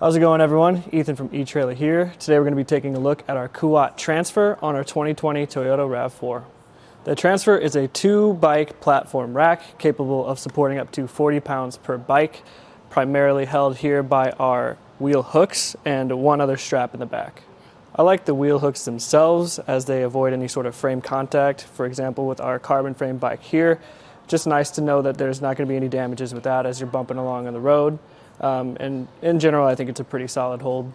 How's it going, everyone? Ethan from eTrailer here. Today we're going to be taking a look at our Kuat Transfer on our 2020 Toyota RAV4. The Transfer is a 2-bike platform rack capable of supporting up to 40 pounds per bike, primarily held here by our wheel hooks and one other strap in the back. I like the wheel hooks themselves as they avoid any sort of frame contact. For example, with our carbon frame bike here, just nice to know that there's not going to be any damages with that as you're bumping along on the road. And in general, I think it's a pretty solid hold.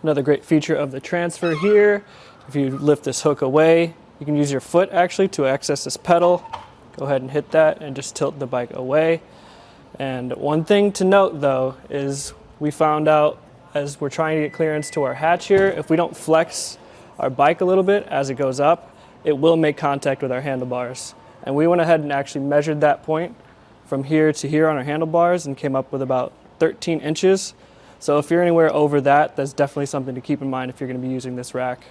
Another great feature of the Transfer here, if you lift this hook away, you can use your foot actually to access this pedal. Go ahead and hit that and just tilt the bike away. And one thing to note though is we found out as we're trying to get clearance to our hatch here, if we don't flex our bike a little bit as it goes up, it will make contact with our handlebars. And we went ahead and actually measured that point from here to here on our handlebars and came up with about 13 inches. So if you're anywhere over that, that's definitely something to keep in mind if you're going to be using this rack.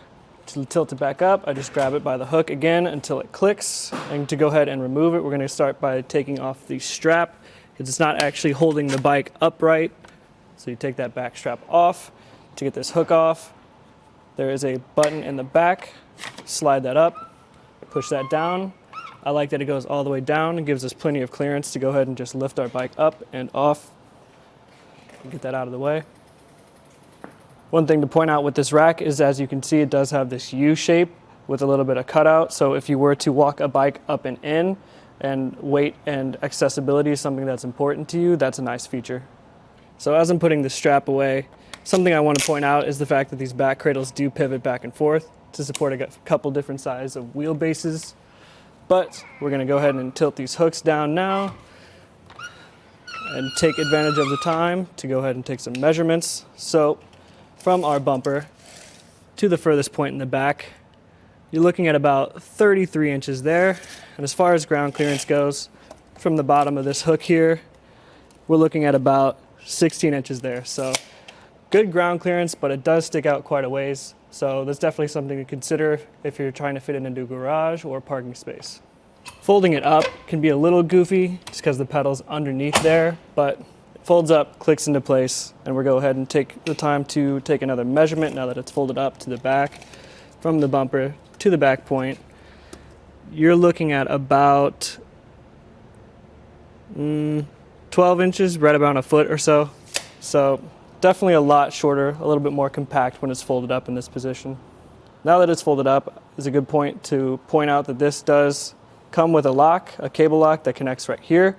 To tilt it back up, I just grab it by the hook again until it clicks. And to go ahead and remove it, we're going to start by taking off the strap because it's not actually holding the bike upright. So you take that back strap off. To get this hook off, there is a button in the back. Slide that up, push that down. I like that it goes all the way down and gives us plenty of clearance to go ahead and just lift our bike up and off. Get that out of the way. One thing to point out with this rack is, as you can see, it does have this U shape with a little bit of cutout. So if you were to walk a bike up and in, and weight and accessibility is something that's important to you, that's a nice feature. So as I'm putting the strap away, something I want to point out is the fact that these back cradles do pivot back and forth to support a couple different sizes of wheelbases. But we're going to go ahead and tilt these hooks down now and take advantage of the time to go ahead and take some measurements. So from our bumper to the furthest point in the back, you're looking at about 33 inches there. And as far as ground clearance goes, from the bottom of this hook here, we're looking at about 16 inches there. So good ground clearance, but it does stick out quite a ways. So that's definitely something to consider if you're trying to fit it into a garage or parking space. Folding it up can be a little goofy just because the pedal's underneath there, but it folds up, clicks into place, and we'll go ahead and take the time to take another measurement now that it's folded up to the back. From the bumper to the back point, you're looking at about 12 inches, right about a foot or so. So definitely a lot shorter, a little bit more compact when it's folded up in this position. Now that it's folded up is a good point to point out that this does come with a lock, a cable lock that connects right here.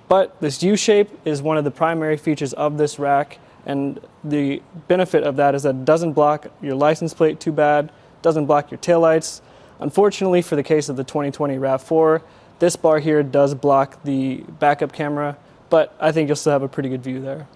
But this U-shape is one of the primary features of this rack, and the benefit of that is that it doesn't block your license plate too bad, doesn't block your taillights. Unfortunately, for the case of the 2020 RAV4, this bar here does block the backup camera, but I think you'll still have a pretty good view there.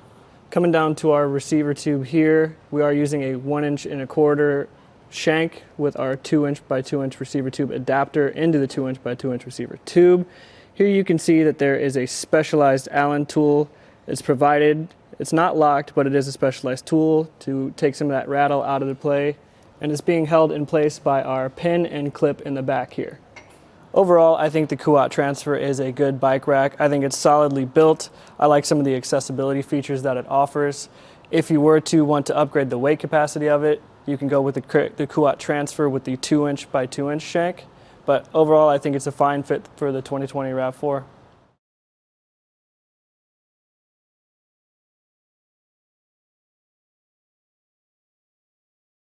Coming down to our receiver tube here, we are using a 1.25" shank with our 2" by 2" receiver tube adapter into the 2" by 2" receiver tube. Here you can see that there is a specialized Allen tool. It's provided. It's not locked, but it is a specialized tool to take some of that rattle out of the play, and it's being held in place by our pin and clip in the back here. Overall, I think the Kuat Transfer is a good bike rack. I think it's solidly built. I like some of the accessibility features that it offers. If you were to want to upgrade the weight capacity of it, you can go with the Kuat Transfer with the 2" by 2" shank. But overall, I think it's a fine fit for the 2020 RAV4.